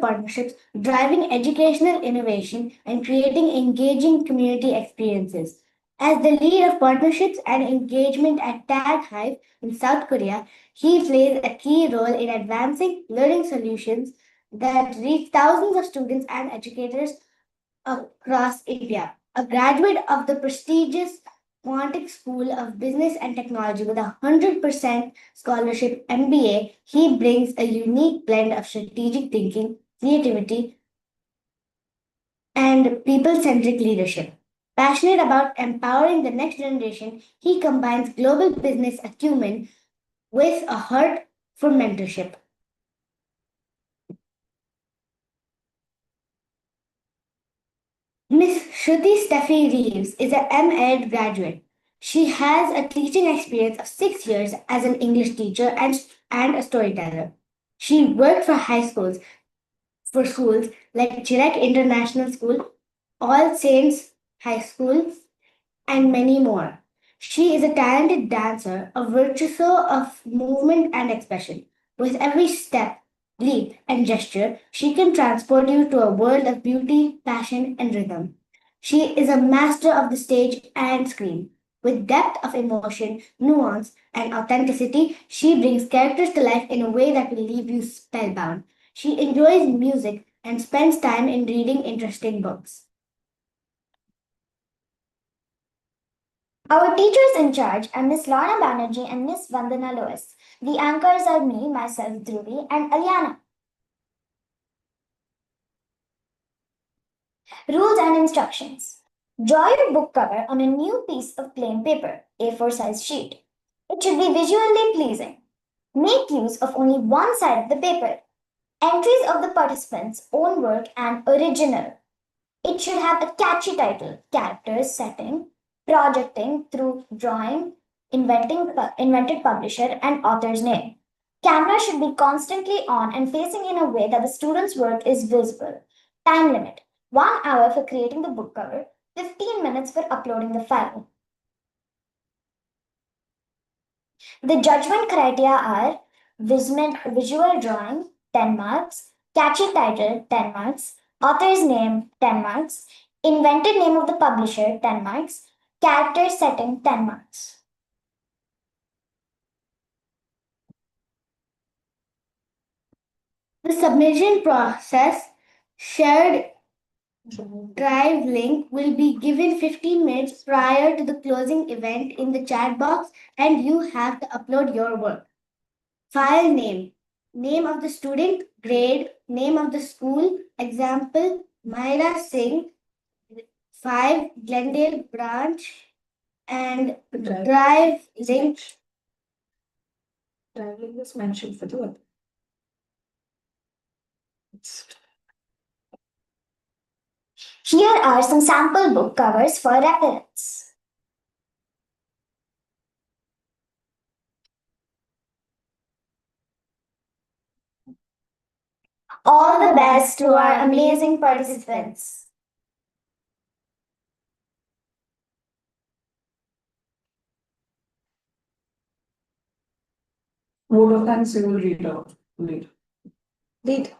partnerships, driving educational innovation, and creating engaging community experiences. As the lead of partnerships and engagement at Tag Hive in South Korea, he plays a key role in advancing learning solutions that reach thousands of students and educators across India. A graduate of the prestigious Quantic School of Business and Technology with a 100% scholarship MBA, he brings a unique blend of strategic thinking, creativity, and people centric leadership. Passionate about empowering the next generation, he combines global business acumen with a heart for mentorship. Miss Shruti Steffi Reeves is a M.Ed graduate. She has a teaching experience of 6 years as an English teacher and a storyteller. She worked for schools like Chirek International School, All Saints High School, and many more. She is a talented dancer, a virtuoso of movement and expression. With every step, leap, and gesture, she can transport you to a world of beauty, passion, and rhythm. She is a master of the stage and screen. With depth of emotion, nuance, and authenticity, she brings characters to life in a way that will leave you spellbound. She enjoys music and spends time in reading interesting books. Our teachers in charge are Miss Lorna Banerjee and Miss Vandana Lois. The anchors are me, myself, Dhruvi, and Aliana. Rules and instructions. Draw your book cover on a new piece of plain paper, A4 size sheet. It should be visually pleasing. Make use of only one side of the paper. Entries of the participants' own work and original. It should have a catchy title, characters, setting, projecting through drawing, invented publisher, and author's name. Camera should be constantly on and facing in a way that the student's work is visible. Time limit 1 hour for creating the book cover, 15 minutes for uploading the file. The judgment criteria are visual drawing, 10 marks, catchy title, 10 marks, author's name, 10 marks, invented name of the publisher, 10 marks, character setting, 10 marks. The submission process shared drive link will be given 15 minutes prior to the closing event in the chat box, and you have to upload your work. File name, name of the student, grade, name of the school, example, Myra Singh, 5, Glendale branch, and drive link. Drive link is mentioned for the web. Here are some sample book covers for reference. All the best to our amazing participants. Vote of thanks we will read out later. Lead.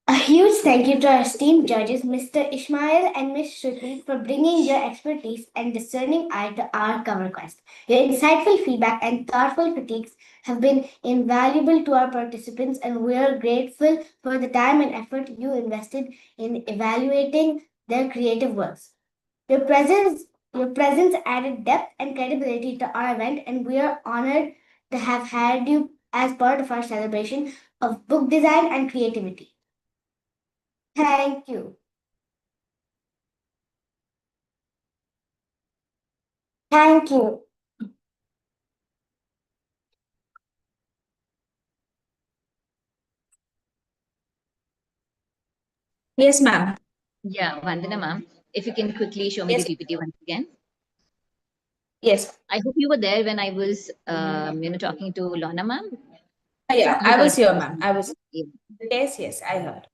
A huge thank you to our esteemed judges, Mr. Ishmael and Ms. Shruti, for bringing your expertise and discerning eye to our cover quest. Your insightful feedback and thoughtful critiques have been invaluable to our participants, and we are grateful for the time and effort you invested in evaluating their creative works. Your presence added depth and credibility to our event, and we are honored to have had you as part of our celebration of book design and creativity. Thank you. Thank you. Yes, ma'am. Yeah, Vandana ma'am, if you can quickly show me Yes. the PPT once again. Yes. I hope you were there when I was, talking to Lorna ma'am. Yeah, You I was heard here, me. ma'am. I was. Yeah. Yes, I heard.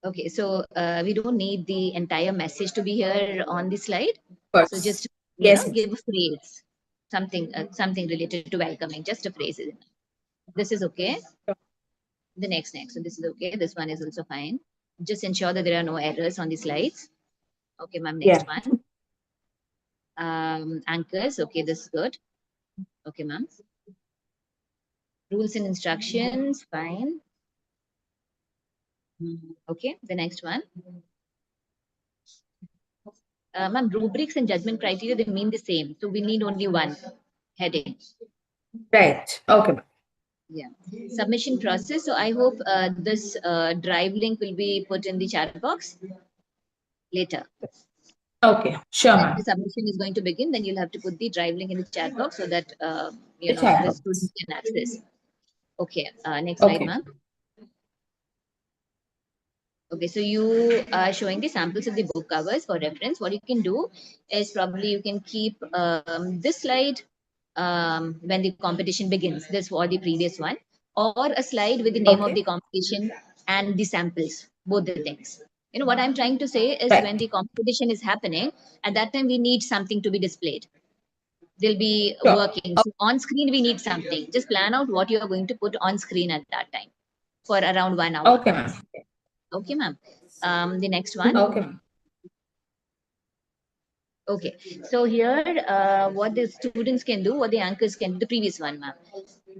Okay, so we don't need the entire message to be here on the slide. Of So course. just, Yes. give a phrase. something related to welcoming, just a phrase. This is okay. The next. So this is okay. This one is also fine. Just ensure that there are no errors on the slides. Okay, ma'am. Next Yeah. one. Anchors. Okay, this is good. Okay, ma'am. Rules and instructions. Fine. Okay, the next one. Ma'am, rubrics and judgment criteria, they mean the same. So we need only one heading. Right. Okay, ma'am. Yeah. Submission process. So I hope this drive link will be put in the chat box later. Okay. Sure, When the ma'am. submission is going to begin, then you'll have to put the drive link in the chat box so that The chat the box. student can access. Okay. Next slide, Okay. ma'am. Okay, so you are showing the samples of the book covers for reference. What you can do is probably you can keep this slide when the competition begins, this or the previous one, or a slide with the name of Okay. the competition and the samples, both the things. What I'm trying to say is when Right. the competition is happening, at that time we need something to be displayed. They'll be Sure. working. So on screen, we need something. Just plan out what you are going to put on screen at that time for around 1 hour. Okay, ma'am. Okay, ma'am. The next one. Okay, ma'am. Okay, so here, what the students can do, what the anchors can, the previous one, ma'am.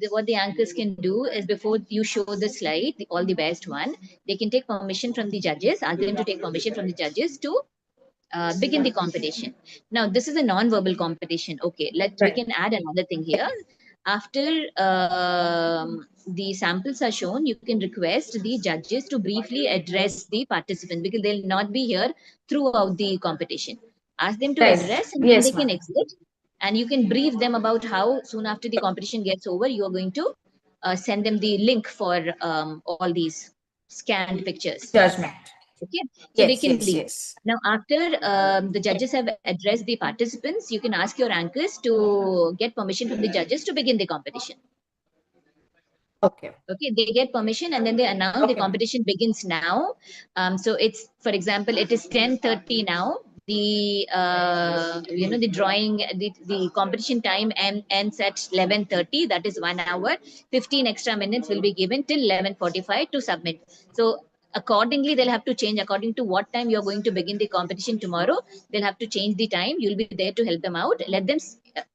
What the anchors can do is before you show the slide, all the best one, they can take permission from the judges, ask them to take permission from the judges to begin the competition. Now, this is a non-verbal competition. Okay, we Right. can add another thing here. After the samples are shown, you can request the judges to briefly address the participants because they'll not be here throughout the competition. Ask them to Right. address and then they Yes, can ma'am. exit. And you can brief them about how soon after the competition gets over, you are going to send them the link for all these scanned pictures. Judgment. Okay, so they Yes, can yes, leave. yes. Now, after the judges have addressed the participants, you can ask your anchors to get permission from the judges to begin the competition. Okay. Okay, they get permission and then they announce the Okay, ma'am. competition begins now. So it's, for example, it is 10:30 now. The drawing, the competition time ends at 11:30. That is 1 hour. 15 extra minutes will be given till 11:45 to submit. So accordingly, they'll have to change according to what time you're going to begin the competition tomorrow. They'll have to change the time. You'll be there to help them out. Let them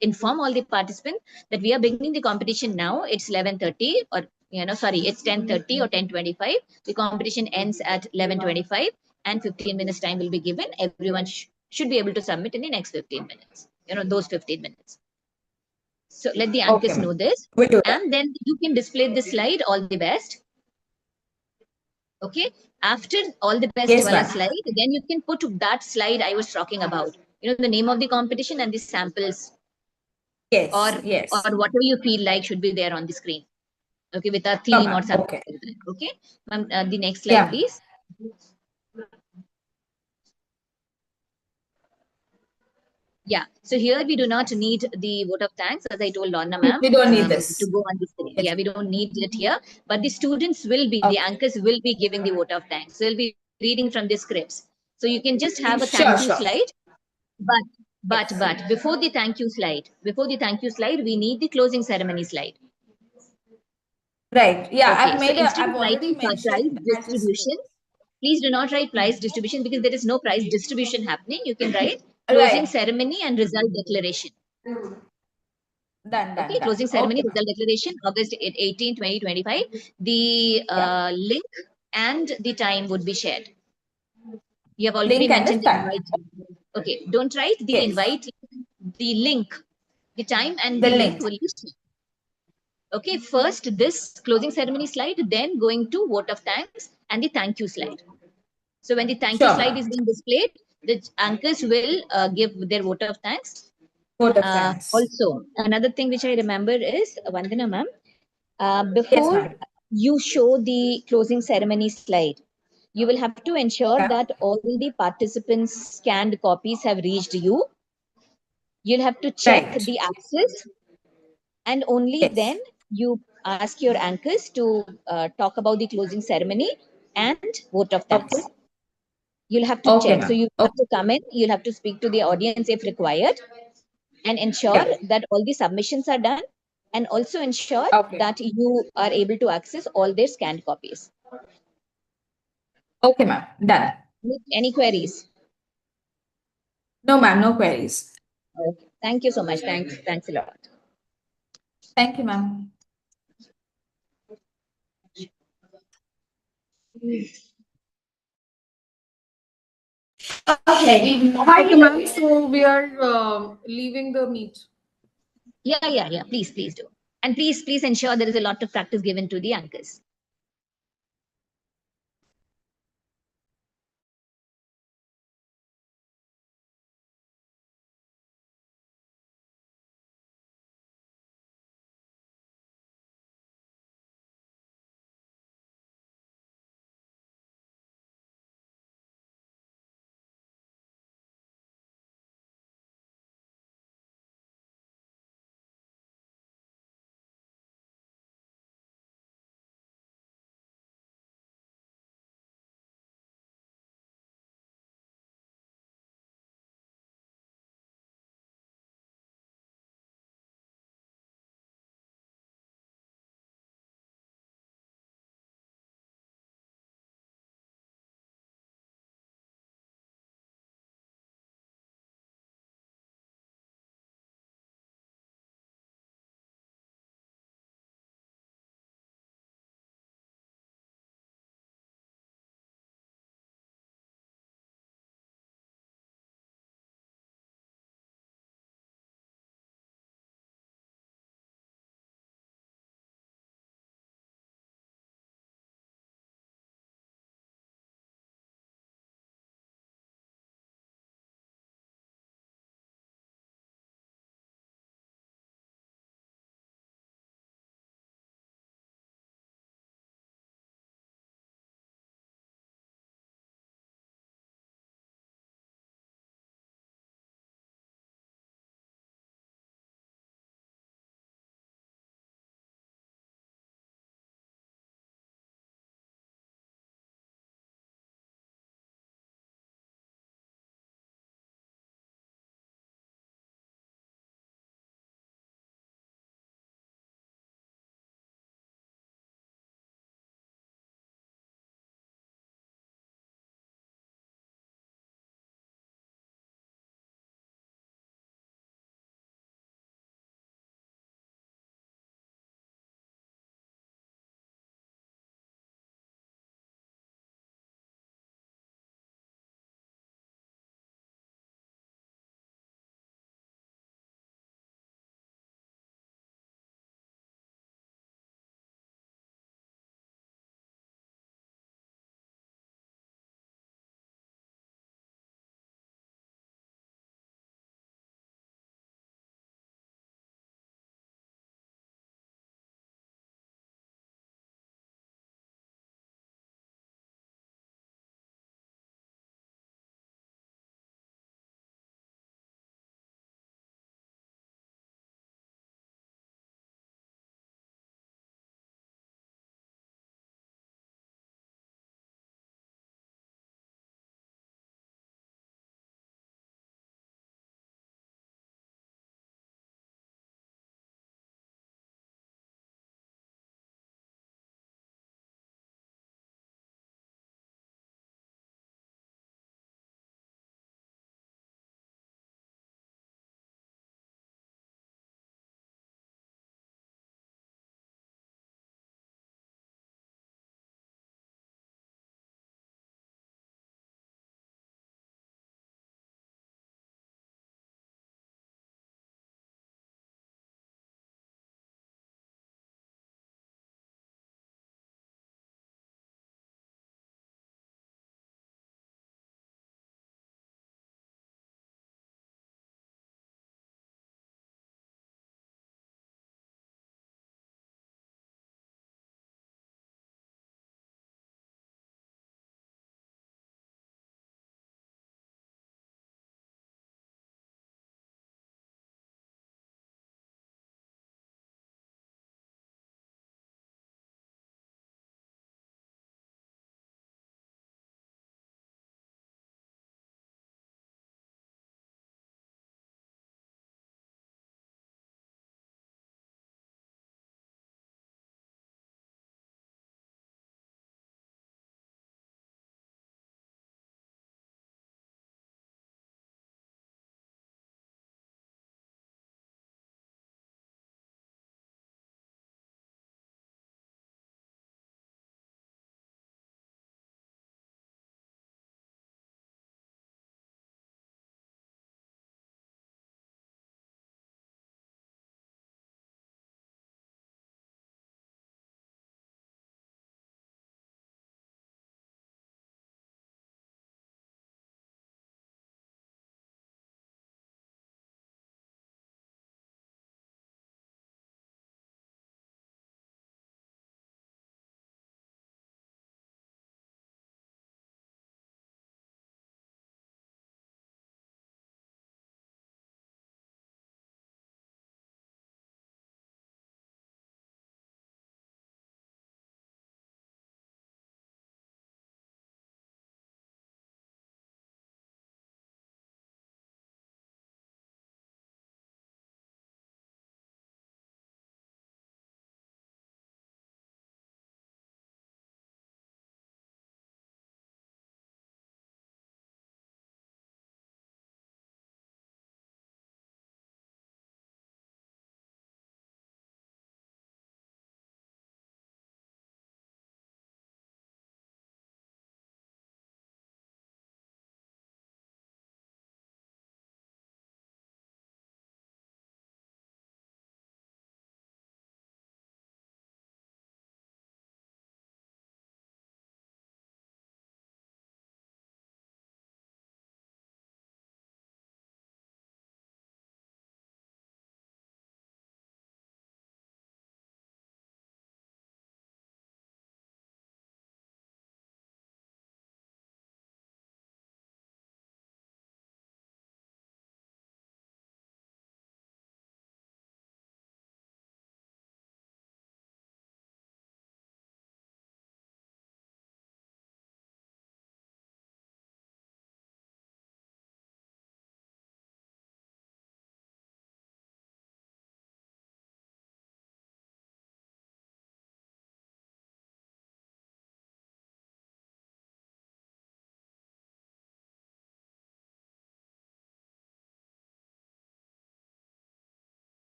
inform all the participants that we are beginning the competition now. It's 11:30 or sorry, it's 10:30 or 10:25. The competition ends at 11:25 and 15 minutes time will be given. Everyone should be able to submit in the next 15 minutes, those 15 minutes. So let the Okay, anchors know ma'am. this. We'll do that. And then you can display the slide, all the best. Okay. After all the best Yes, wala ma'am. slide, then you can put that slide I was talking about. The name of the competition and the samples or Yes, yes. whatever you feel like should be there on the screen. Okay, with a Sure, theme or ma'am. something Okay. like that. Okay. The next slide, Yeah. please. Yeah. So here we do not need the vote of thanks, as I told Lorna ma'am, We don't need to this. go on the screen. Yes. Yeah, we don't need it here. But the students will be, the Okay. anchors will be giving the vote of thanks. So they'll be reading from the scripts. So you can just have a Sure, thank you sure. slide. But Yes. before the thank you slide, we need the closing ceremony slide. Right. Yeah, Okay. I've So made a, instead of I've already writing prize mentioned as a distribution, please do not write prize distribution because there is no prize distribution happening. You can write closing right. ceremony and result declaration. Done, Okay, done, done. closing ceremony, Okay, ma'am. result declaration, August 18, 2025. The Yeah. link and the time would be shared. You have already Link and the mentioned the time. invite. Okay, don't write the Yes. invite, the link, the time and The the link link. will be shared. Okay, first this closing ceremony slide, then going to vote of thanks and the thank you slide. So when the thank you Sure, slide ma'am. is being displayed, the anchors will give their vote of thanks. Vote of thanks. Also, another thing which I remember is, Vandana ma'am, Yes, before ma'am. you show the closing ceremony slide, you will have to ensure Yeah. that all the participants' scanned copies have reached you. You'll have to check Right. the access, and only then Yes. you ask your anchors to talk about the closing ceremony and vote of Okay. thanks. You'll have to Okay, check. So ma'am. you have Okay. to come in, you'll have to speak to the audience if required. and ensure Yeah. that all the submissions are done, and also ensure Okay. that you are able to access all their scanned copies. Okay, ma'am. Done. Any queries? No, ma'am. No queries. Okay. Thank you so much. Thanks a lot. Thank you, ma'am. Okay, ma'am. So we are leaving the meet. Yeah. Please do. And please ensure there is a lot of practice given to the anchors.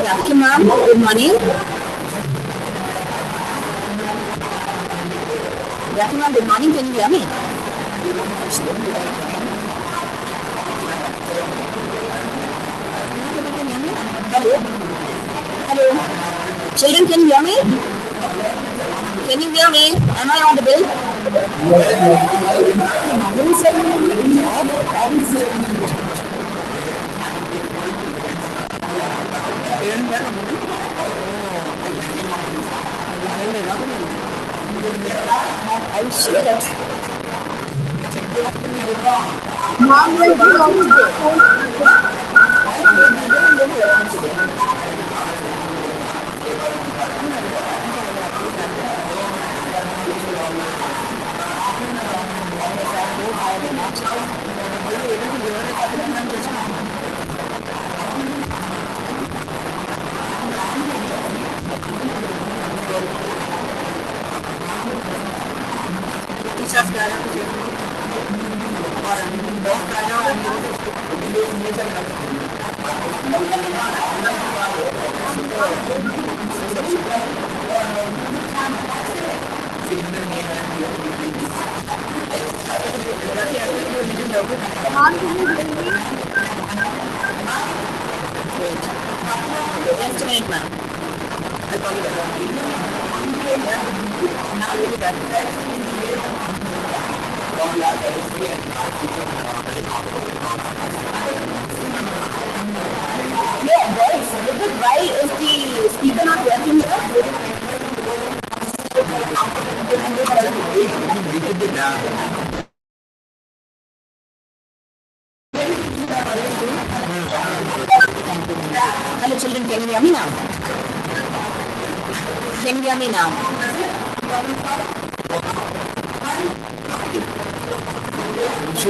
Rakhi ma'am, good morning. Rakhi ma'am, good morning. Can you hear me? Hello? Hello? Children, can you hear me? Can you hear me? Am I audible? I sure that. Ma'am, will be also ma'am, can you hear me? Just a minute, ma'am. I'll call you Yeah, boys, why is the speaker not working here? Hello children, can you hear me now? Can you hear me now?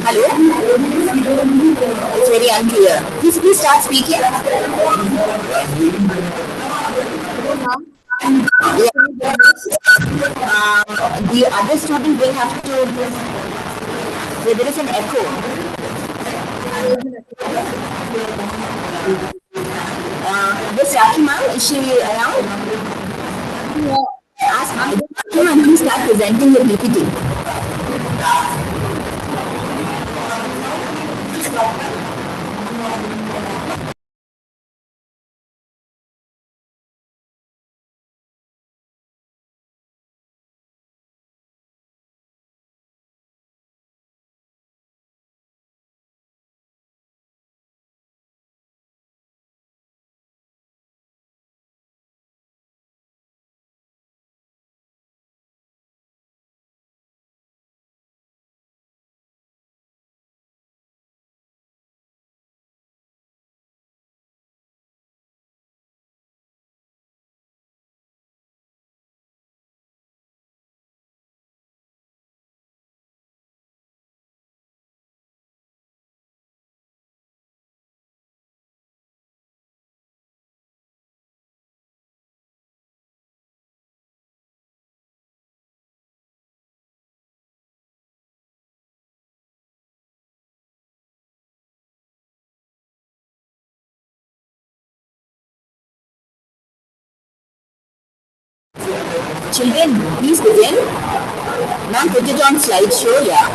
Hello? It's very unclear. Please start speaking. The other student will have to... There is an echo. This Rakhi ma'am, is she around? Ask Rakhi ma'am, please start presenting the PPT. Children, please begin. Ma'am, put it on slideshow, yeah.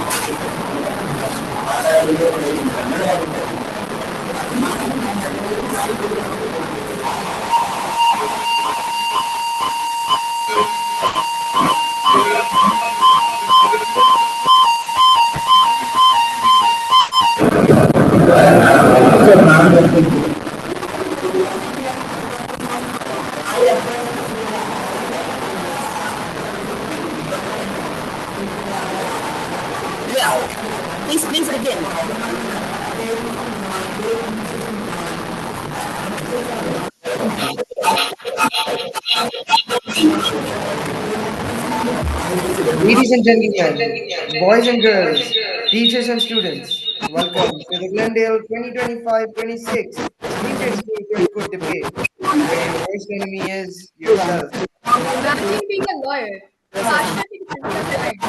Yeah, please begin. Ladies and gentlemen, boys and girls, teachers and students, welcome to the Glendale 2025-26 Teachers Meet Court Debate, where your worst enemy is yourself. Imagine being a lawyer, passionate in criminal crime,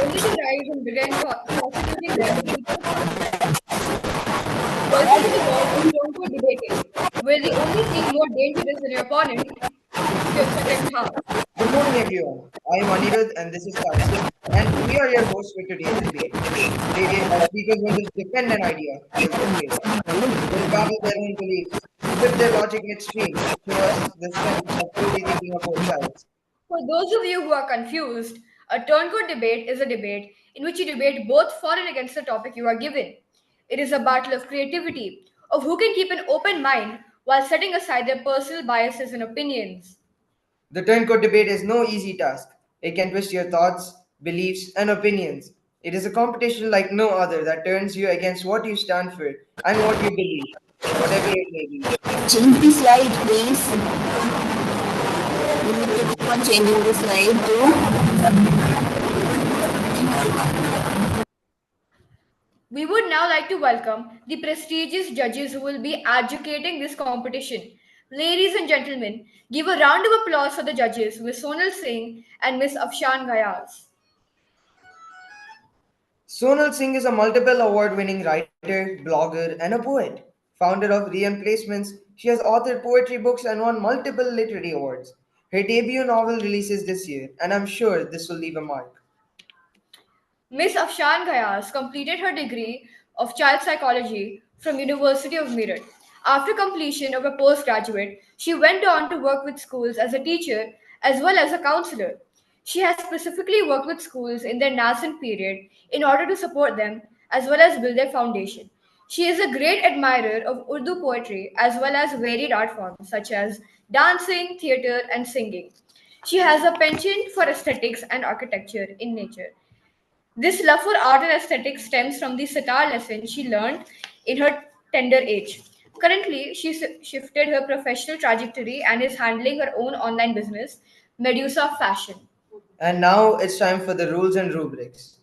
only to rise and begin prosecuting rebel teachers. Welcome to the world of Tronco debating, where the only thing more dangerous than your opponent is your second half. Good morning, everyone. I am Anirudh, and this is Karthik, and we are your hosts for today's debate. Today, our speakers will just defend an idea till the grave. They'll battle their own beliefs, flip their logic midstream, and show us the strength of truly thinking of both sides. For those of you who are confused, a turncoat debate is a debate in which you debate both for and against the topic you are given. It is a battle of creativity, of who can keep an open mind while setting aside their personal biases and opinions. The turncoat debate is no easy task. It can twist your thoughts, beliefs, and opinions. It is a competition like no other that turns you against what you stand for and what you believe, whatever it may be. Change the slide, please. You need to keep on changing the slide too. We would now like to welcome the prestigious judges who will be adjudicating this competition. Ladies and gentlemen, give a round of applause for the judges, Ms. Sonal Singh and Ms. Afshan Gayaz. Sonal Singh is a multiple award winning writer, blogger, and a poet. Founder of Reemplacements, she has authored poetry books and won multiple literary awards. Her debut novel releases this year, and I'm sure this will leave a mark. Ms. Afshan Gayas completed her degree of child psychology from University of Meerut. After completion of a postgraduate, she went on to work with schools as a teacher as well as a counselor. She has specifically worked with schools in their nascent period in order to support them as well as build their foundation. She is a great admirer of Urdu poetry as well as varied art forms such as dancing, theatre, and singing. She has a penchant for aesthetics and architecture in nature. This love for art and aesthetics stems from the sitar lesson she learned in her tender age. Currently, she shifted her professional trajectory and is handling her own online business, Medusa Fashion. And now it's time for the rules and rubrics.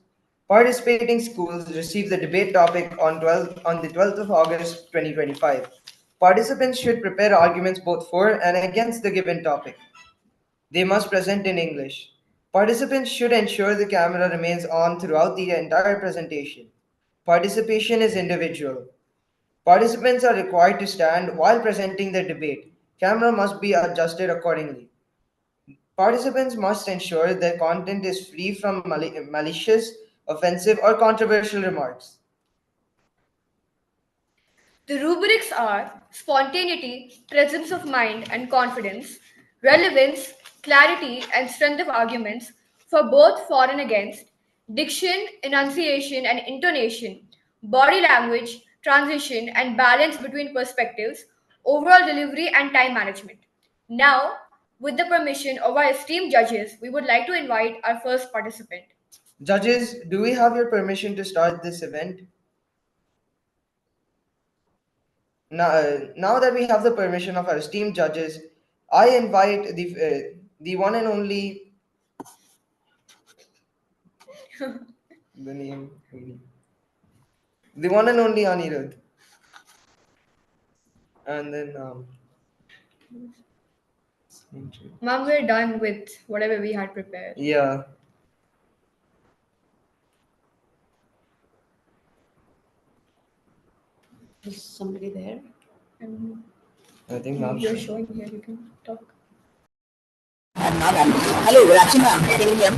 Participating schools receive the debate topic on the 12th of August 2025. Participants should prepare arguments both for and against the given topic. They must present in English. Participants should ensure the camera remains on throughout the entire presentation. Participation is individual. Participants are required to stand while presenting their debate. Camera must be adjusted accordingly. Participants must ensure their content is free from malicious, offensive, or controversial remarks. The rubrics are spontaneity, presence of mind and confidence, relevance, clarity, and strength of arguments for both for and against, diction, enunciation, and intonation, body language, transition, and balance between perspectives, overall delivery, and time management. Now, with the permission of our esteemed judges, we would like to invite our first participant. Judges, do we have your permission to start this event? Now that we have the permission of our esteemed judges, I invite the one and only the name the one and only Anirudh, and then Ma'am, we're done with whatever we had prepared. yeah. Is somebody there? And I think now you're showing here, you can talk. Hello, Rakshi ma'am, can you hear me?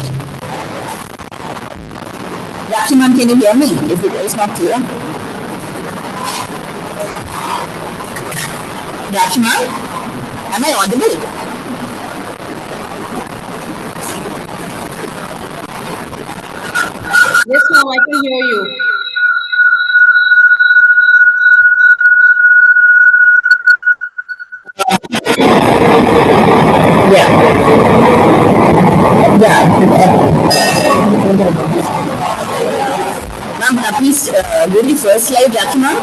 Rakshi ma'am, can you hear me? If it is not clear. Rakshi ma'am, am I audible? Yes, ma'am, I can hear you. Ma'am, please go to the first slide, Rakshi ma'am.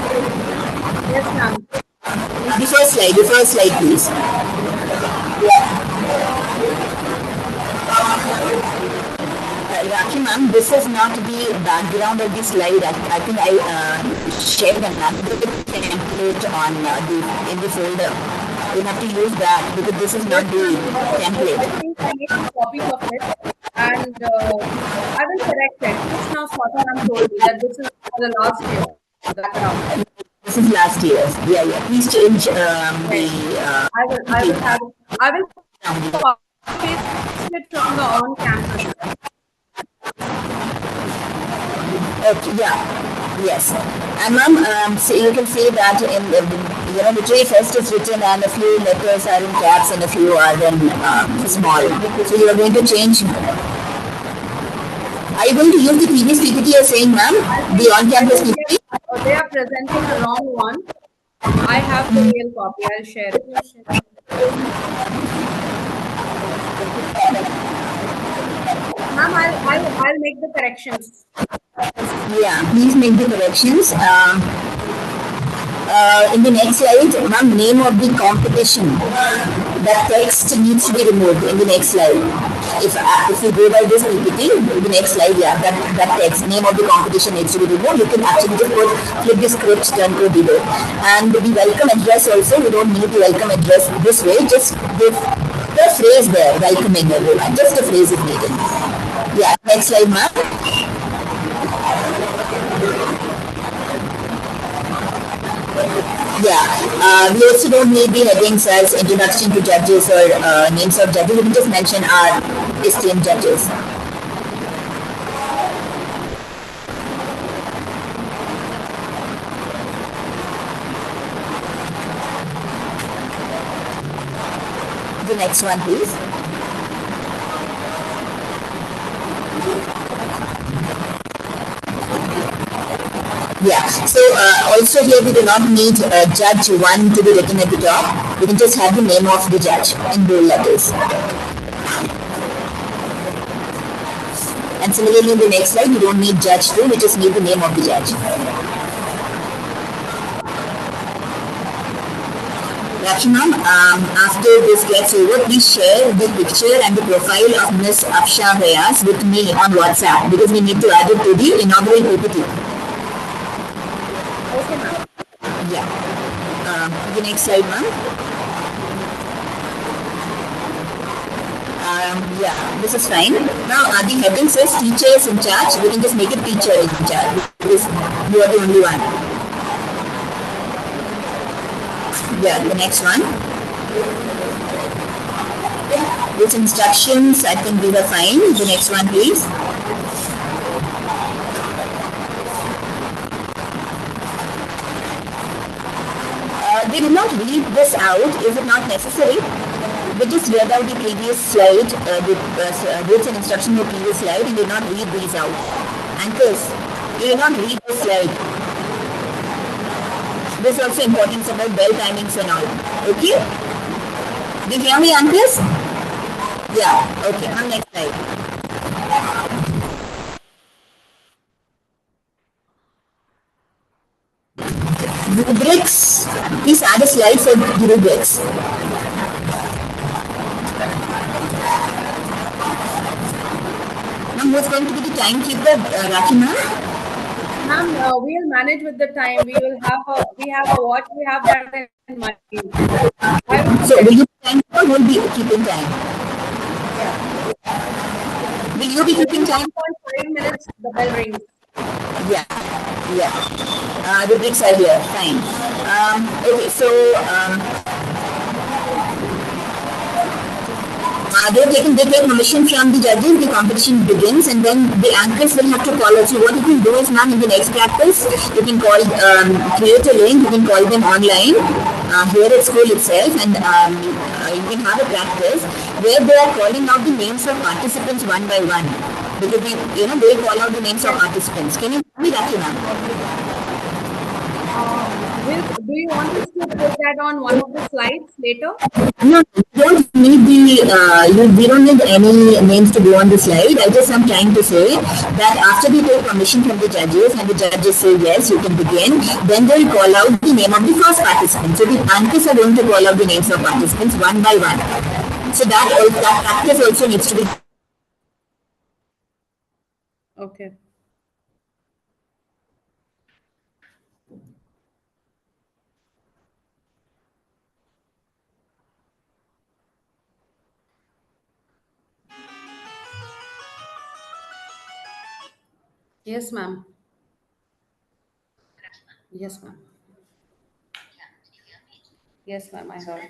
Yes, ma'am. The first slide, please. Rakshi ma'am, this is not the background of the slide. I think I shared another template on in the folder. You have to use that because this is not the template. I made some copies of it and I will correct it. Just now, Swati ma'am told me that this is for the last year background. This is last year. Yeah, yeah. Please change the Yes. I will have it. I will copy paste it from the on campus. Okay, yeah, yes. And ma'am, so you can see that in the, literary first is written and a few letters are in caps and a few are in small. So you are going to change. Are you going to use the previous PPT you're saying, ma'am? The I on-campus think PPT? they are presenting the wrong one. I have the real copy. I'll share it. Ma'am, I'll make the corrections. Yeah, please make the corrections. In the next slide, ma'am, name of the competition. That text needs to be removed in the next slide. If we go by this PPT, the next slide, yeah, that text, name of the competition needs to be removed. You can actually just flip the script, turn to below. And the welcome address also, we don't need the welcome address this way, just give the phrase there, welcoming everyone. Just a phrase is needed. Yeah, next slide, ma'am. Yeah, we also don't need the headings as introduction to judges or names of judges. We can just mention our esteemed judges. The next one, please. Yeah, so also here we do not need judge 1 to be written at the top. We can just have the name of the judge in bold letters. And similarly in the next slide, we don't need judge 2, we just need the name of the judge. Rachna, after this gets over, please share the picture and the profile of Miss Afsha Rayas with me on WhatsApp because we need to add it to the inaugural PPT. Okay, ma'am. Yeah. The next slide, ma'am. Yeah, this is fine. Now, the heading says teacher is in charge. We can just make it teacher is in charge because you are the only one. Yeah, the next one. With instructions, I think we were fine. The next one, please. We did not read this out. Is it not necessary? We just read out the previous slide, the rules and instruction in the previous slide, and did not read these out. Anchors, you did not read this slide. This is also important about bell timings and all. Okay? Do you hear me, anchors? Yeah. Okay. On next slide. Rubrics. Please add a slide for the rubrics. Now, what's going to be the timekeeper, Rakina? Ma'am, we'll manage with the time. We have a watch. We have that in mind. So, will you be timekeeper or will be keeping time? Yeah. Will you be keeping time? 1.5 minutes. The bell rings. Yeah, yeah. Rubrics are here. Fine. Okay, so they take permission from the judges, the competition begins, and then the anchors will have to follow. So what you can do is, ma'am, in the next practice, you can call, create a link, you can call them online here at school itself, and you can have a practice where they are calling out the names of participants one by one. Because they call out the names of participants. Can you tell me that, ma'am? Do you want us to put that on one of the slides later? No, we don't need any names to go on the slide. I just am trying to say that after we take permission from the judges and the judges say yes, you can begin, then they'll call out the name of the first participant. So the anchors are going to call out the names of participants one by one. So that practice also needs to be. Okay. Yes, ma'am. Yes, ma'am. Yes, ma'am, I heard.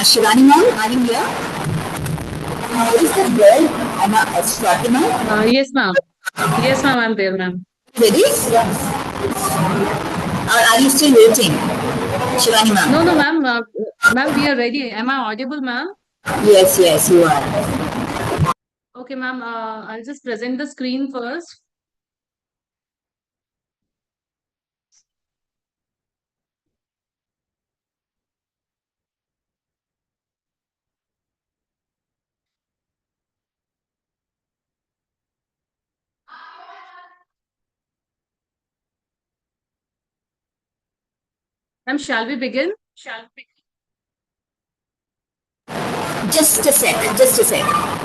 Shivani ma'am, are you here? Is the girl Anna Fatima? Yes, ma'am. Yes, ma'am, I'm there, ma'am. Ready? Or are you still waiting? Shivani No, ma'am. no, ma'am. Ma'am, we are ready. Am I audible, ma'am? Yes, yes, you are. Okay, ma'am. I'll just present the screen first. Ma'am, shall we begin? Just a sec, just a sec.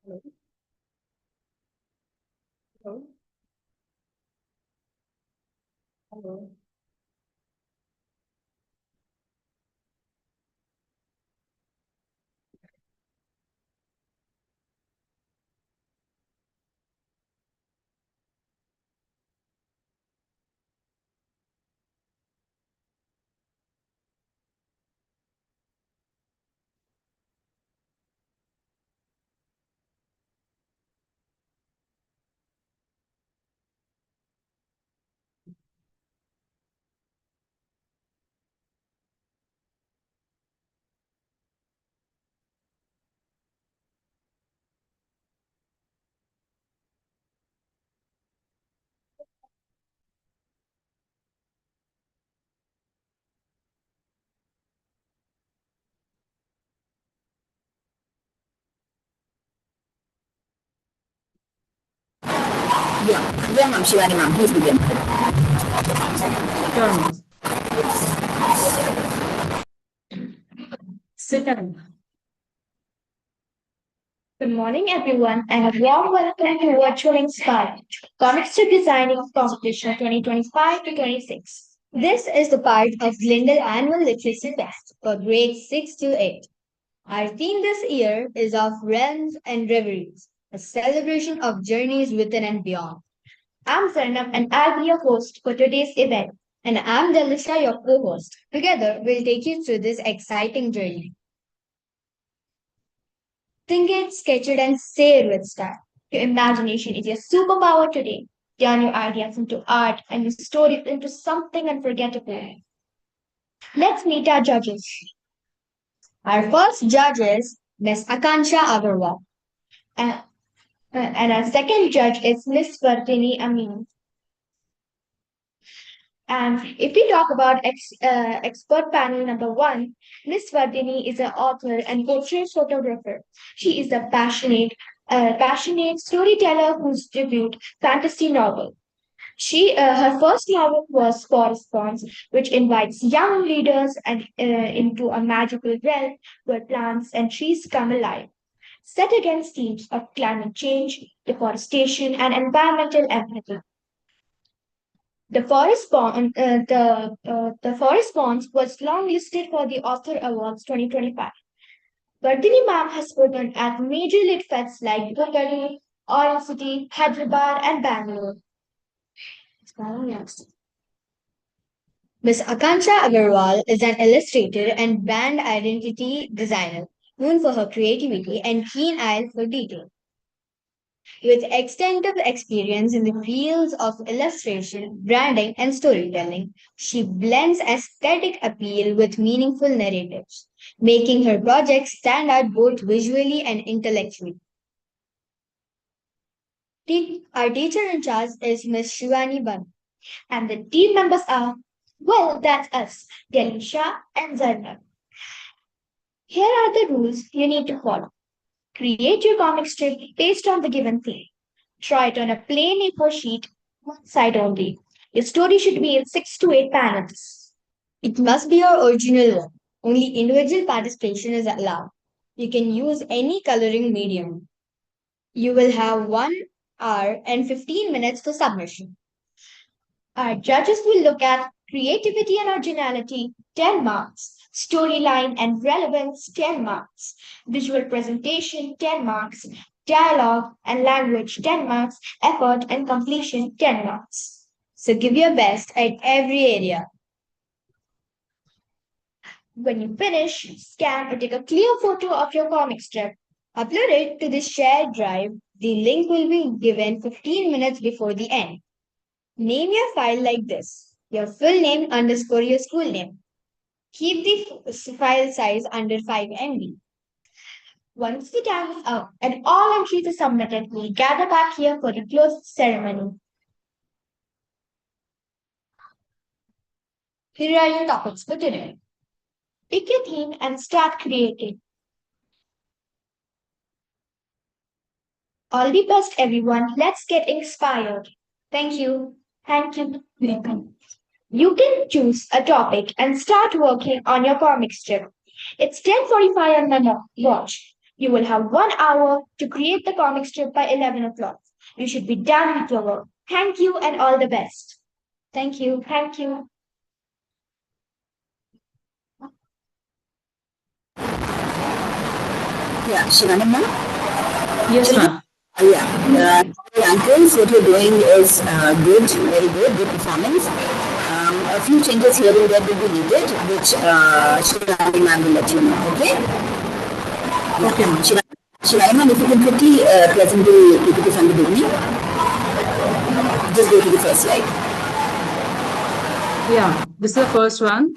Hello. Hello. Hello. Yeah, ma'am, Shivani ma'am, please begin. Sure, ma'am. Sit down. Good morning, everyone, and a warm welcome to Virtual Inspire Comic Strip Designing Competition 2025 to 26. This is the part of Glendale Annual Literacy Fest for grades 6 to 8. Our theme this year is of Realms and Reveries, a celebration of journeys within and beyond. I'm Sarnam and I'll be your host for today's event. And I'm Delisha, your co-host. Together, we'll take you through this exciting journey. Think it, sketch it, and say it with style. Your imagination is your superpower today. Turn your ideas into art and your stories into something unforgettable. Let's meet our judges. Our first judge is Miss Akansha Agarwal. And, and our second judge is Miss Vardini Amin. And if we talk about expert panel number one, Miss Vardini is an author and portrait photographer. She is a passionate storyteller who's debut fantasy novel. Her first novel was Corresponds, which invites young readers into a magical realm where plants and trees come alive, set against themes of climate change, deforestation, and environmental empathy. The Forest Bonds was longlisted for the Author Awards 2025. Vardini ma'am has spoken at major lit fests like Bookery, Orange City, Hyderabad, and Bangalore. Ms. Akansha Agarwal is an illustrator and brand identity designer known for her creativity and keen eye for detail. With extensive experience in the fields of illustration, branding, and storytelling, she blends aesthetic appeal with meaningful narratives, making her projects stand out both visually and intellectually. Our teacher in charge is Miss Shivani Ban, and the team members are, well, that's us, Delisha and Zarna. Here are the rules you need to follow. Create your comic strip based on the given theme. Try it on a plain A4 sheet, one side only. Your story should be in 6 to 8 panels. It must be your original one. Only individual participation is allowed. You can use any coloring medium. You will have 1 hour and 15 minutes for submission. Our judges will look at creativity and originality, 10 marks. Storyline and relevance, 10 marks. Visual presentation, 10 marks. Dialogue and language, 10 marks. Effort and completion, 10 marks. So give your best at every area. When you finish, scan or take a clear photo of your comic strip. Upload it to the shared drive. The link will be given 15 minutes before the end. Name your file like this: your full name underscore your school name. Keep the file size under 5 MB. Once the time is up and all entries are submitted, we'll gather back here for the close ceremony. Here are your topics for today. Pick your theme and start creating. All the best, everyone. Let's get inspired. Thank you. Thank you. Welcome. You can choose a topic and start working on your comic strip. It's 10:45 on my watch. You will have 1 hour to create the comic strip by 11 o'clock. You should be done with your work. Thank you and all the best. Thank you. Thank you. Yeah, Shivani ma'am. Yes, ma'am. Yeah, the uncles, what you're doing is good, very good, good performance. A few changes here and there will be needed, which Shivani ma'am will let you know. Okay. Okay, ma'am. Shivani ma'am, if you can quickly present the PPT from the beginning, just go to the first slide. Yeah, this is the first one.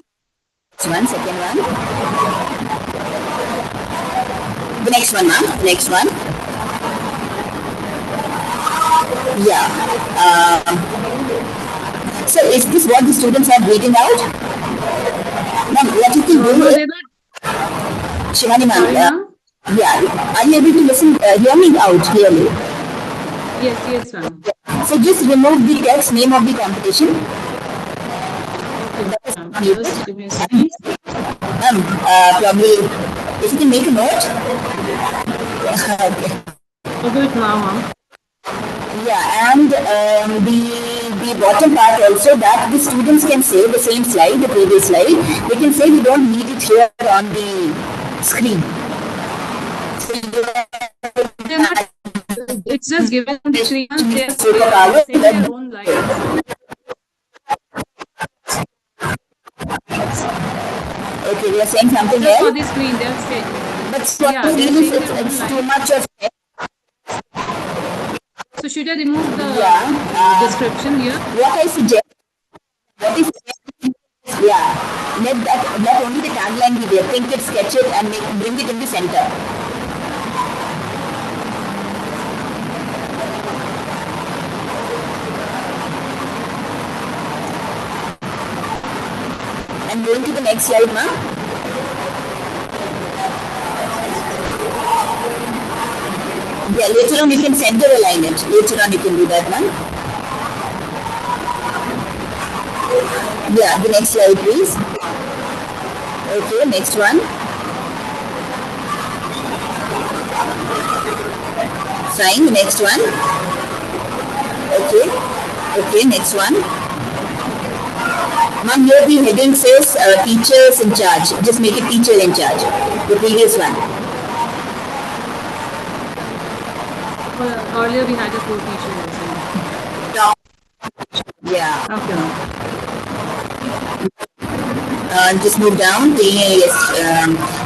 One, second one. The next one, ma'am. Next one. Yeah. So is this what the students are reading out? Ma'am, what you can do No, is, they were. Shivani ma'am, Sorry, ma'am. yeah, are you able to listen, hear me out clearly? Yes, yes, ma'am. So just remove the text name of the competition. Okay, ma'am. Muted. Just give me a second. Probably, if you can make a note. Okay. I'll do it now, ma'am. Yeah, and the bottom part also, that the students can say the same slide, the previous slide. They can say we don't need it here on the screen. So They're not. It's just given on the screen. They're superpower, saying their own lines. okay, we are saying something Just for else. the screen, they're saying. But for Yeah, they're really, saying their own it's too lines. much of text. So should I remove the description here? What I suggest, yeah, let only the tagline be there. Think it, sketch it, and bring it in the center. And going to the next slide, ma'am. Yeah, later on you can center align it. Later on you can do that, ma'am. Yeah, the next slide, please. Okay, next one. Fine, the next one. Okay, okay, next one. Ma'am, here the heading says teachers in charge. Just make it teacher in charge. The previous one. Well, earlier we had a co-teacher also. Yeah. Okay, ma'am. Just move down. Yes,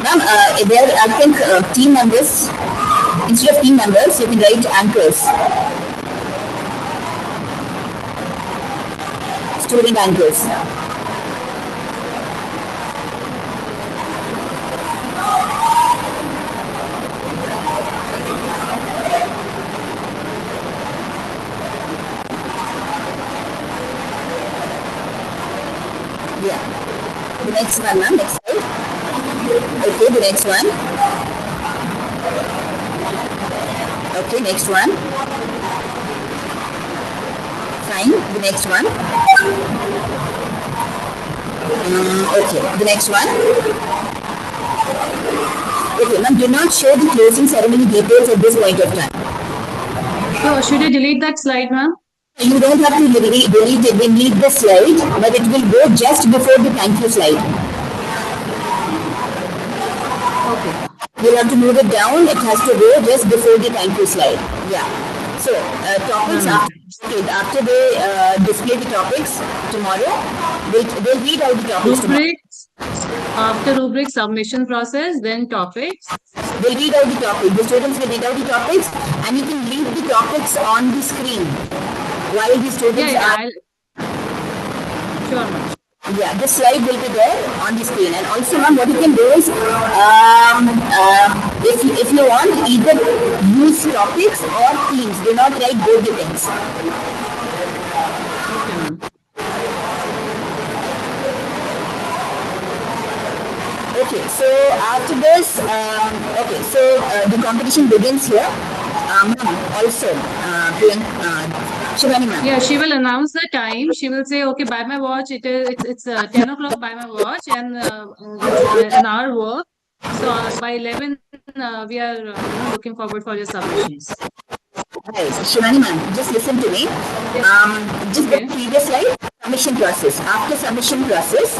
ma'am. There, I think team members. Instead of team members, you can write anchors. Student anchors. Yeah. The next one, ma'am. Next slide. Okay, the next one. Okay, next one. Fine. The next one. Okay, the next one. Okay, ma'am, do not show the closing ceremony details at this point of time. So should I delete that slide, ma'am? You don't have to delete it. We need the slide, but it will go just before the thank you slide. Okay. You'll have to move it down. It has to go just before the thank you slide. Yeah. So, topics after they display the topics tomorrow, they'll read out the topics tomorrow. Rubrics. After rubric submission process, then topics. They'll read out the topics. The students will read out the topics, and you can read the topics on the screen while the students are. Sure, ma'am. Yeah, the slide will be there on the screen. And also, ma'am, what you can do is, if you want, either use topics or themes. Do not write both the things. Okay, ma'am. Okay, so after this, okay, so the competition begins here. Also, Shivani ma'am. Yeah, she will announce the time. She will say, okay, by my watch, it's 10 o'clock by my watch, and it's an hour work. So by 11, we are looking forward for your submissions. Right. Shivani ma'am, just listen to me. Just the Okay. previous slide, submission process. After submission process,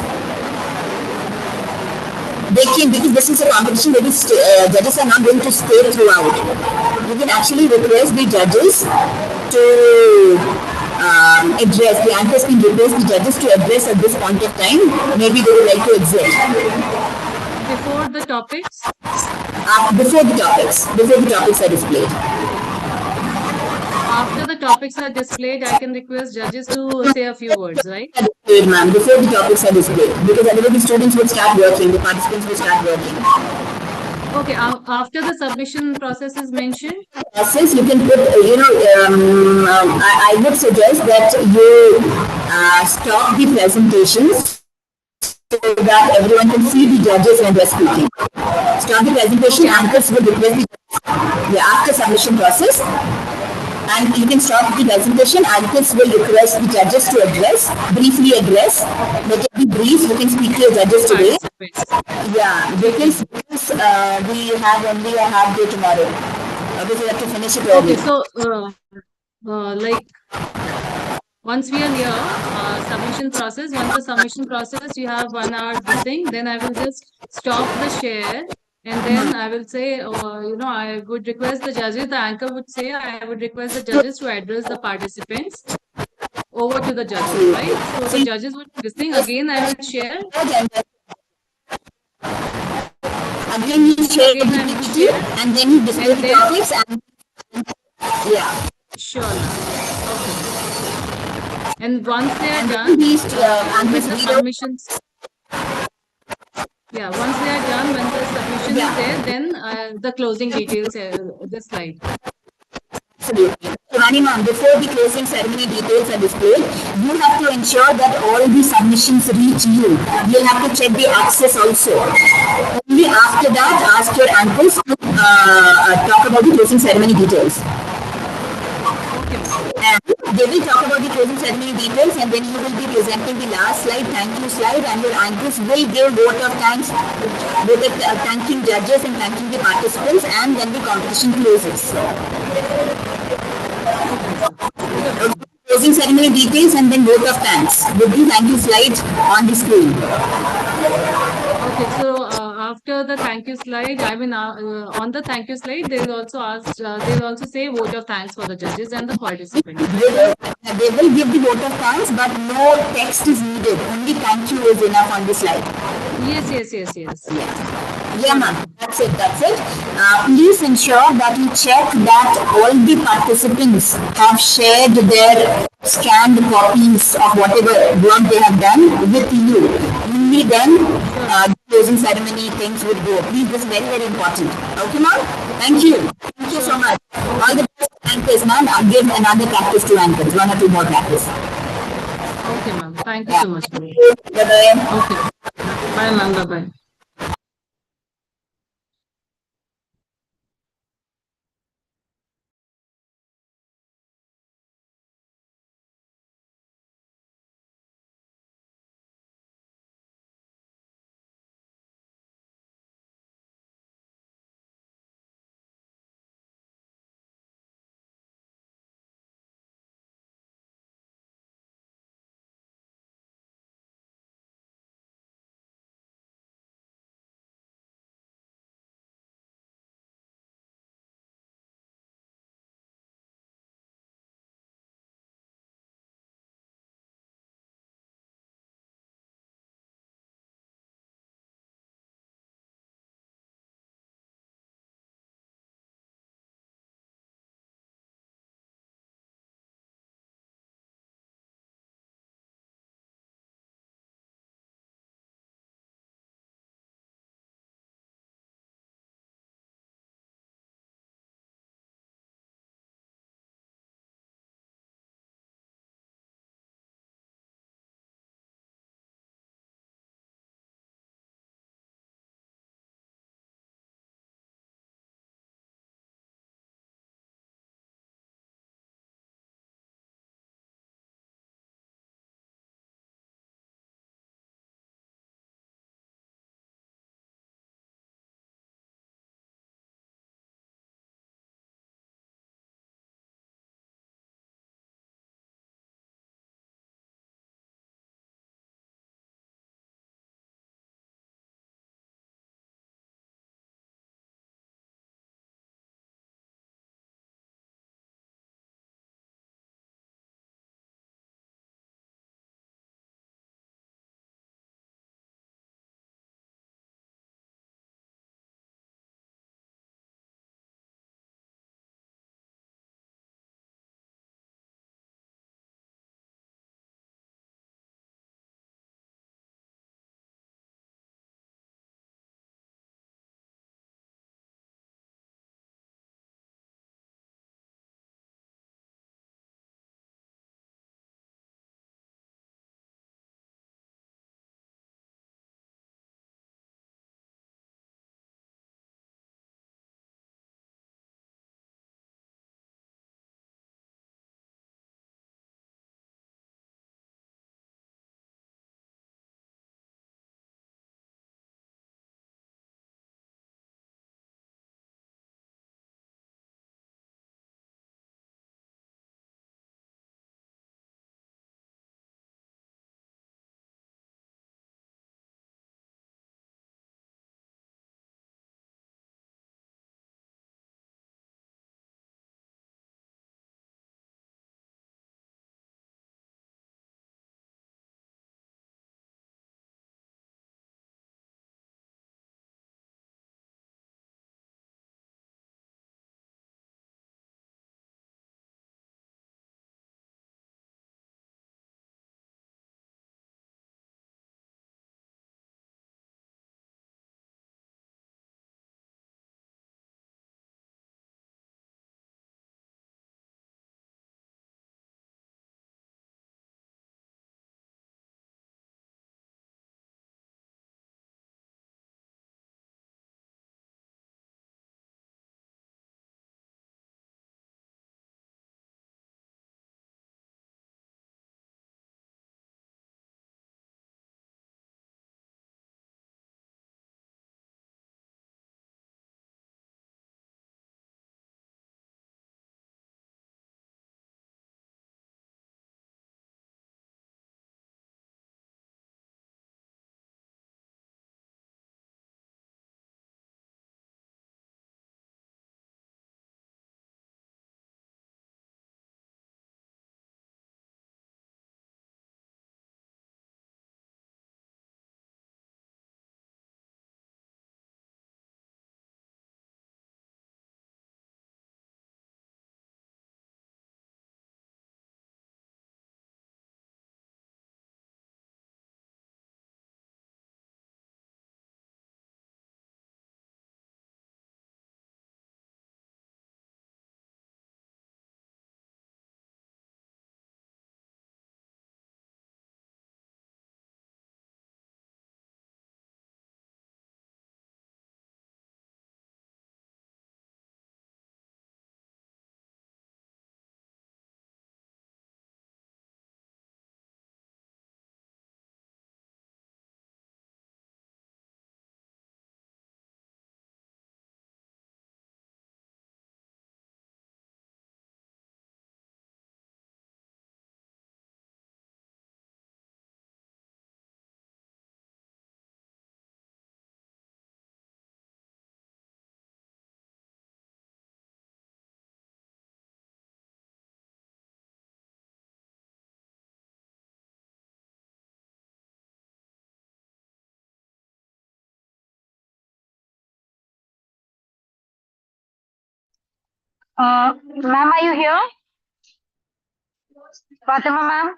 they can, because this is a competition, maybe judges are not going to stay throughout. You can actually request the judges to address, the anchors can request the judges to address at this point of time. Maybe they would like to exit. Before the topics? Before the topics are displayed. After the topics are displayed, I can request judges to say a few words, right? Displayed, ma'am, before the topics are displayed. Because otherwise the students would start working, the participants will start working. Okay, after the submission process is mentioned? Process, you can put, I would suggest that you stop the presentations so that everyone can see the judges when they're speaking. Stop the presentation, Okay, anchors will request the after submission process, and you can stop the presentation. Anchors will request the judges to address, briefly address. Let it be brief. You can speak to your judges today. participants. Yeah, because we have only a half day tomorrow. Because we have to finish it early. Okay, so like once we are here, submission process, once the submission process, you have 1 hour this thing, then I will just stop the share and then I will say, I would request the judges, the anchor would say, I would request the judges to address the participants over to the judges, right? So So the you judges would this thing again, I will share. again you share the Again, I will PPT share and then you display and the then, topics and yeah. sure, ma'am. Okay. And once they are And then done, these anchors when the read out. submissions, yeah, once they are done, when the submission is there, Yeah, then the closing details, the slide. absolutely. Shivani ma'am, before the closing ceremony details are displayed, you have to ensure that all the submissions reach you. You'll have to check the access also. Only after that, ask your anchors to talk about the closing ceremony details. Okay, ma'am. And they will talk about the closing ceremony details, and then you will be presenting the last slide, thank you slide, and your anchors will give vote of thanks, thanking judges and thanking the participants, and then the competition closes. Okay, sir. Good, ma'am. Closing ceremony details and then vote of thanks with the thank you slide on the screen. Okay, so after the thank you slide, I mean, on the thank you slide, they will also ask, they will also say vote of thanks for the judges and the participants, right, ma'am? They will give the vote of thanks, but no text is needed. Only thank you is enough on the slide. Yes, yes, yes, yes. Yeah, Sure, ma'am. ma'am. That's it. That's it. Please ensure that you check that all the participants have shared their scanned copies of whatever work they have done with you. Only then Sure. the closing ceremony things would go. Please, this is very, very important. Okay, ma'am? Thank Okay, you. Thank you so sure. much. All Okay. the best to anchors, ma'am. I'll give another practice to anchors. One or two more practice. Okay, ma'am. Thank you Yeah. so much, ma'am. Bye-bye. Okay. Bye, ma'am. Bye-bye. Ma'am, are you here? Fatima, ma'am?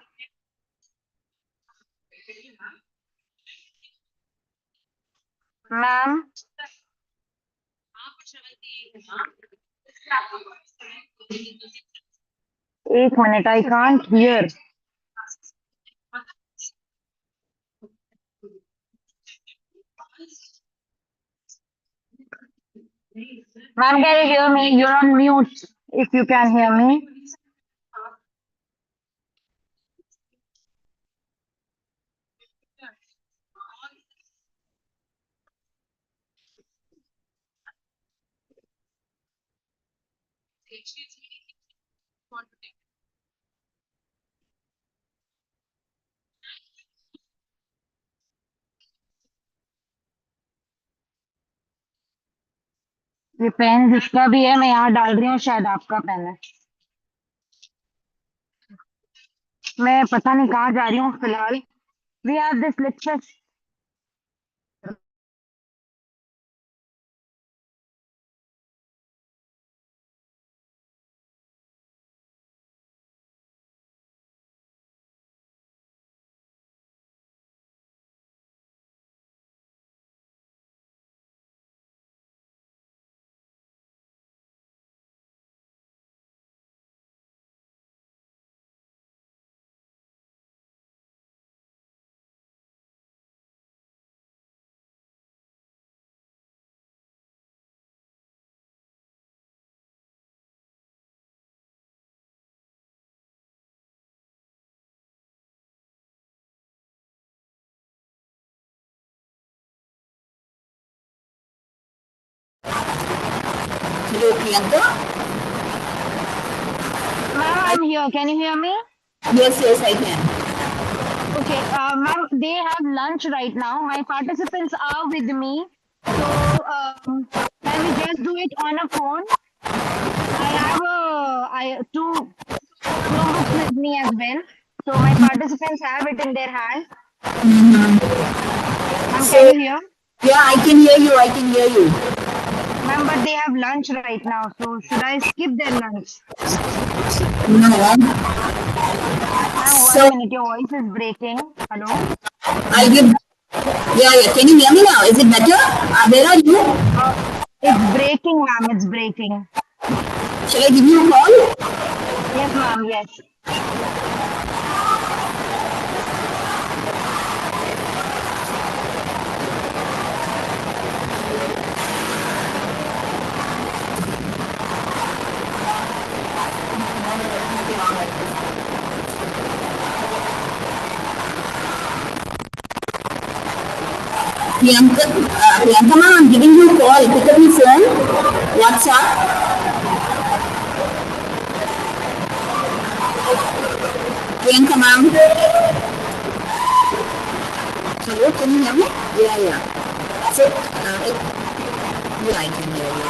Ma'am? एक minute, I can't hear. Ma'am, can you hear me? You're on mute. If you can hear me. ये pen जिसका भी है मैं यहाँ डाल रही हूँ शायद आपका पेन है मैं पता नहीं कहाँ जा रही हूँ फिलहाल we have this lecture Hello, Priyanka. Ma'am, I'm here. Can you hear me? Yes, yes, I can. Okay, ma'am, they have lunch right now. My participants are with me. So, can we just do it on a phone? I have two Chromebooks with me as well. So, my participants have it in their hand. Ma'am, So, can you hear? yeah, I can hear you. I can hear you. Ma'am, but they have lunch right now. So, should I skip their lunch? No. Ma'am, So, 1 minute. Your voice is breaking. Hello? I'll give. Yeah, yeah. Can you hear me now? Is it better? Where are you? It's breaking, ma'am. It's breaking. Shall I give you a call? Yes, ma'am. Yes. Priyanka, ma'am, I'm giving you a call. Pick up your phone. WhatsApp. Priyanka, ma'am. Hello, can you hear me? Yeah, yeah. So, yeah, I can hear you.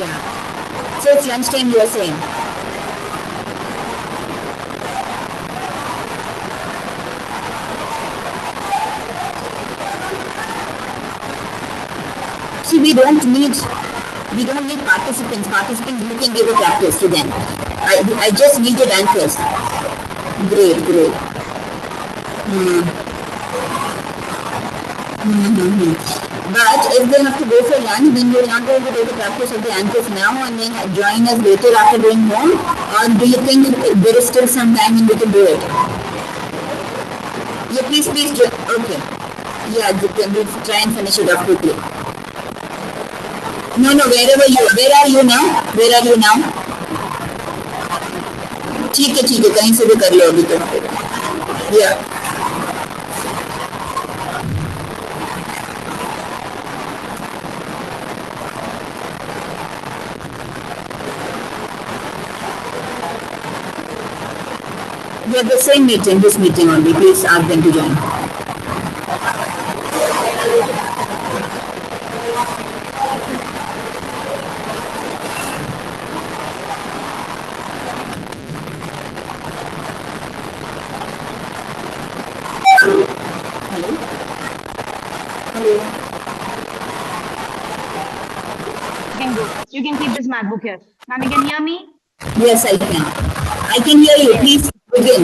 Yeah. So it's lunchtime, you are saying. See, we don't need participants. Participants, you can give a practice to them. I just needed anchors. Great, great. But if they have to go for lunch, then you're not going to take a practice of the anchors now and then join us later after going home? Or do you think there is still some time and we can do it? Yeah, please join. Okay. Yeah, we'll try and finish it off quickly. No, where are you now? Where are you now? ठीक है कहीं से भी कर लो अभी तो या We have the same meeting, this meeting only. Please ask them to join. can go. You can keep this MacBook here. Ma'am, you can hear me? Yes, I can. I can hear you. Yes. Please begin.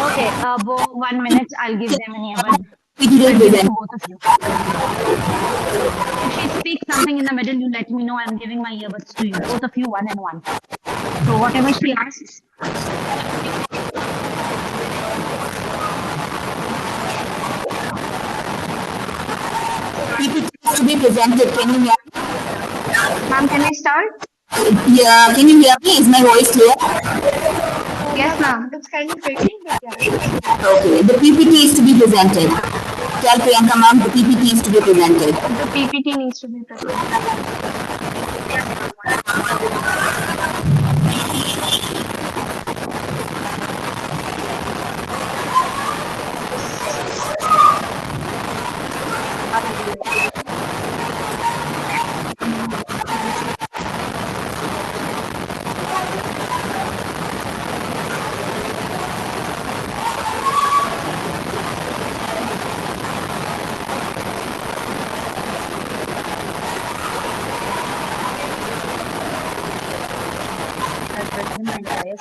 Okay, 1 minute. I'll give them an earbud. PPT I'll give it to present. both of you. If she speaks something in the middle, you let me know. I'm giving my earbuds to you. Both of you, one and one. So whatever she asks, PPT is to be presented. Can you hear me? ma'am, can I start? Yeah, can you hear me? Is my voice clear? Yes, ma'am. It's kind of breaking, but yeah. Okay, the PPT is to be presented. Tell Priyanka ma'am the PPT is to be presented. The PPT needs to be presented. I've written my entire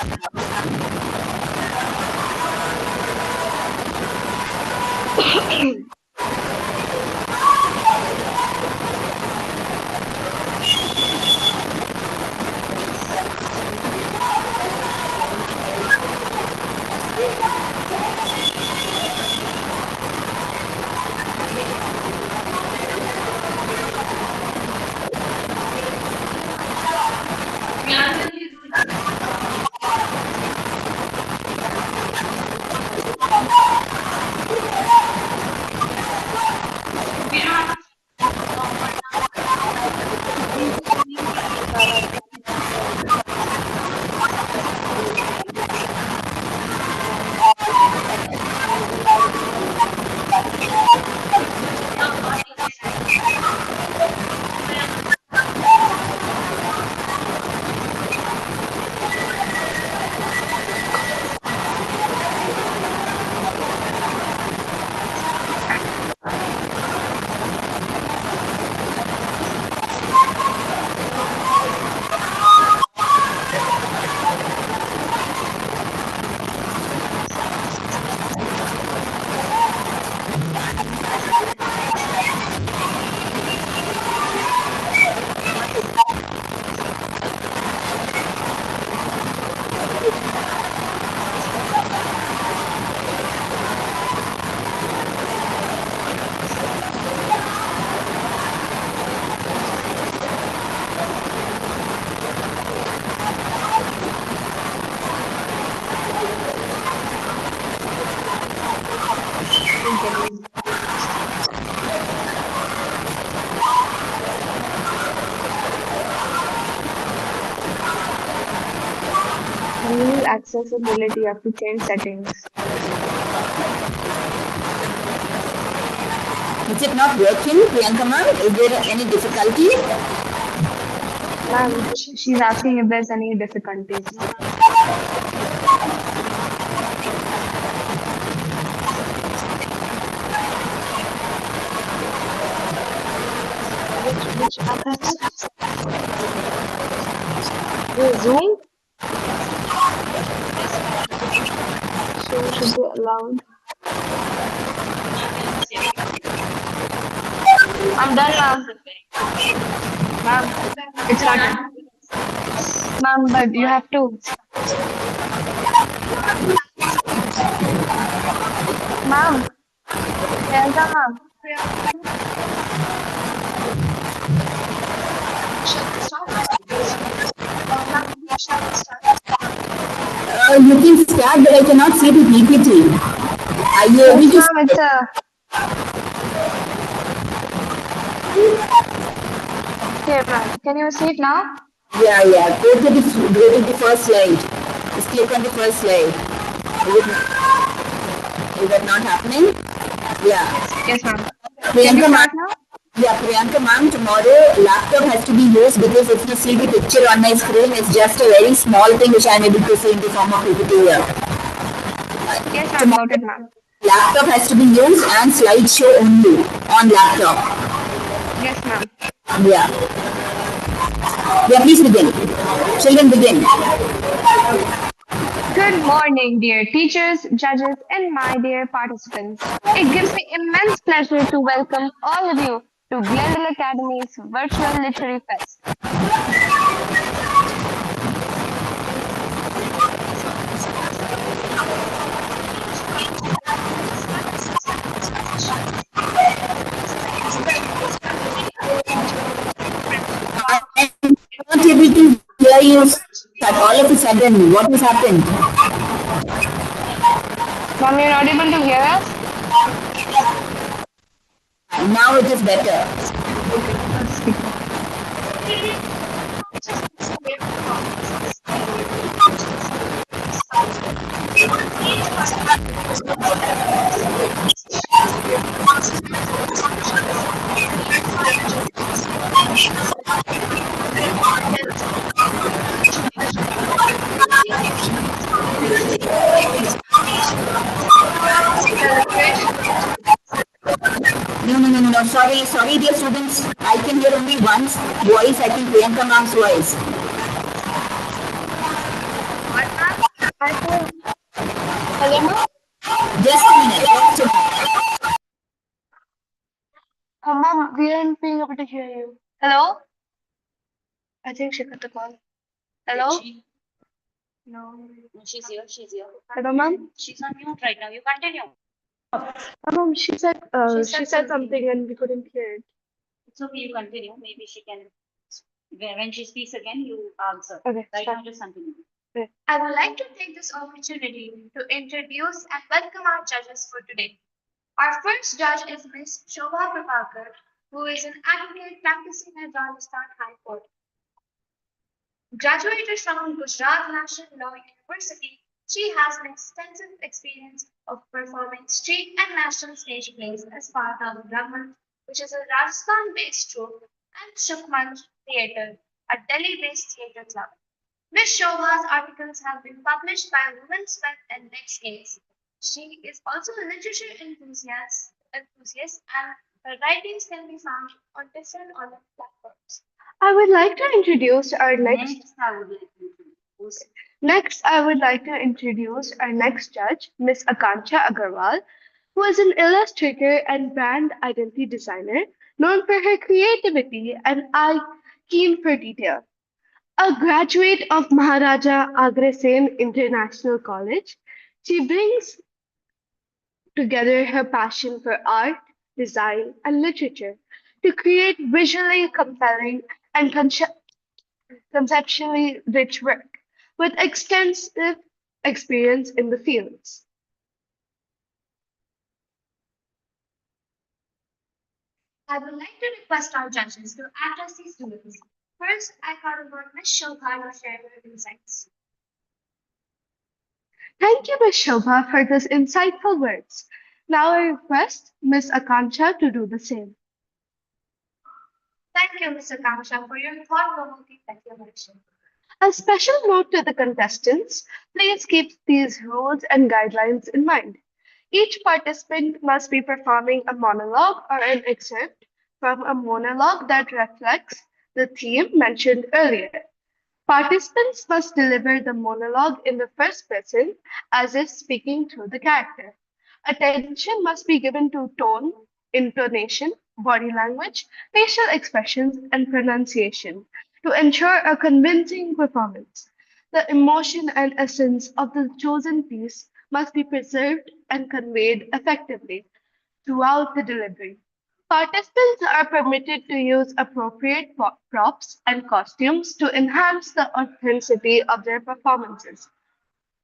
Manual accessibility, you have to change settings. Is it not working, Priyanka ma'am? Is there any difficulty? Ma'am, she's asking if there's any difficulties. Which app is that? The Zoom? So should be allowed. I'm done, ma'am. Ma'am, it's started. Ma'am, but you have to. Ma'am, Priyanka, ma'am. You can start, but I cannot see the PPT. Are you able Yes, to ma'am, it's a. Okay, ma'am. Can you see it now? Yeah, yeah. Go to the first slide. Just click on the first slide. Is that not happening? Yeah. Yes, ma'am. Can we Priyanka start ma'am. now? Yeah, Priyanka ma'am, tomorrow laptop has to be used because if you see the picture on my screen, it's just a very small thing which I am able to see in the form of PPT here. Yes, ma'am. Got it, ma'am. Laptop has to be used and slideshow only on laptop. Yeah. Yeah, please begin. Children begin. Good morning, dear teachers, judges, and my dear participants. It gives me immense pleasure to welcome all of you to Glendale Academy's Virtual Literary Fest. I'm not able to hear you all of a sudden. What has happened? Mom, you're not able to hear us? Now it is better. Okay, I'll speak up. Celebration. No, no, no, no, no. Sorry, sorry, dear students. I can hear only one's voice. I think Priyanka ma'am's voice. What, ma'am? I can. Hello, ma'am? Just a minute. Just a minute. Ma'am, we aren't being able to hear you. Hello? I think she got the call. Hello? No. She's here. She's here. Hello, ma'am? She's on mute right now. You continue. Ma'am, she said something and we couldn't hear it. It's okay. You continue. Maybe she can. When she speaks again, you answer. Okay, Right start. now, just continue. I would like to take this opportunity to introduce and welcome our judges for today. Our first judge is Miss Shobha Prabhakar, who is an advocate practicing at Rajasthan High Court. Graduated from Gujarat National Law University, she has an extensive experience of performing street and national stage plays as part of Brahman, which is a Rajasthan-based troupe, and Shukmanch Theatre, a Delhi-based theatre club. Miss Shobha's articles have been published by Women's Web and Next Case. She is also a literature enthusiast and her writings can be found on different online platforms. I would like to introduce our next. I would like to introduce. Next, I would like to introduce our next judge, Miss Akanksha Agarwal, who is an illustrator and brand identity designer known for her creativity and eye keen for detail. A graduate of Maharaja Agrasen International College, she brings together her passion for art, design, and literature to create visually compelling and conceptually rich work with extensive experience in the fields. I would like to request our judges to act as the students. First, I call upon Ms. Shobha to share her insights. Thank you, Ms. Shobha, for those insightful words. Now I request Ms. Akanksha to do the same. Thank you, Ms. Akanksha, for your thought-provoking declaration. A special note to the contestants, please keep these rules and guidelines in mind. Each participant must be performing a monologue or an excerpt from a monologue that reflects the theme mentioned earlier. Participants must deliver the monologue in the first person as if speaking through the character. Attention must be given to tone, intonation, body language, facial expressions, and pronunciation to ensure a convincing performance. The emotion and essence of the chosen piece must be preserved and conveyed effectively throughout the delivery. Participants are permitted to use appropriate props and costumes to enhance the authenticity of their performances.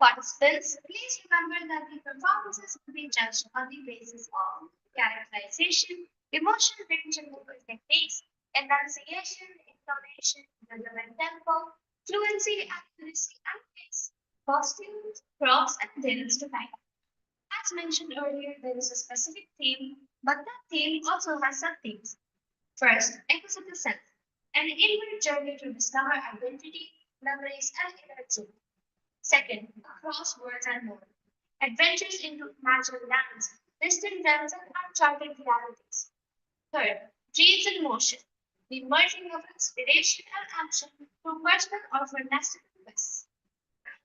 Participants, please remember that the performances will be judged on the basis of characterization, emotion range and vocal techniques, enunciation, intonation, rhythm and tempo, fluency, accuracy, and pace, costumes, props, and dance to time. As mentioned earlier, there is a specific theme, but that theme also has subthemes. First, echoes of the self, an inward journey to discover identity, memories, and inner truth. Second, across worlds and more, adventures into imagined distant realms, and uncharted realities. Third, dreams in motion, the merging of inspiration and action through personal or fantastic quests.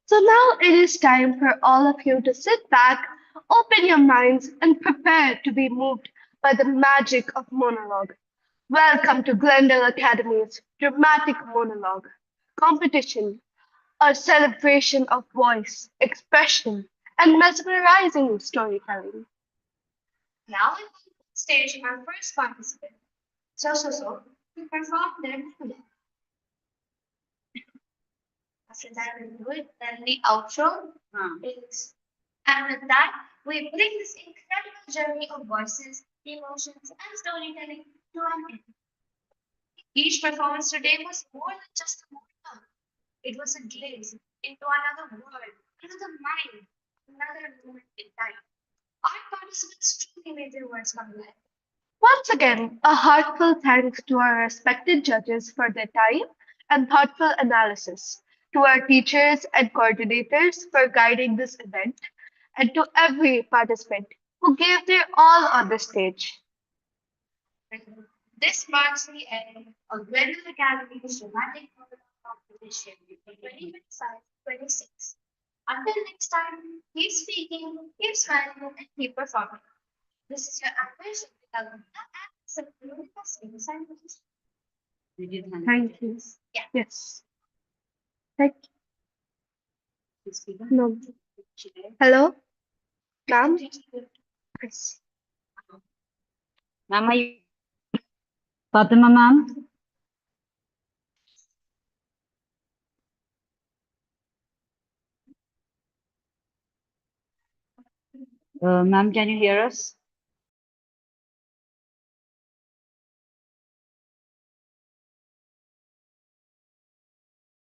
So now it is time for all of you to sit back, open your minds, and prepare to be moved by the magic of monologue. Welcome to Glendale Academy's dramatic monologue competition, a celebration of voice, expression, and mesmerizing storytelling. Now, on stage, our first participant, So, to perform their monologue. After that, we do it. Then the outro is. And with that, we bring this incredible journey of voices, emotions, and storytelling to an end. Each performance today was more than just a monologue. It was a glimpse into another world, another mind, another moment in time. Our participants truly made their words come alive. Once again, a heartfelt thanks to our respected judges for their time and thoughtful analysis, to our teachers and coordinators for guiding this event, and to every participant who gave their all on the stage. This marks the end of Glendale Academy's dramatic monologue competition for 2025-26. Until next time, keep speaking, keep smiling, and keep performing. This is your ambition development and supporting the science. Thank you. Yeah. Yes. Thank you. No. Hello? Ma'am? Yes. Ma'am, are you Fatima, ma'am? Ma'am, can you hear us?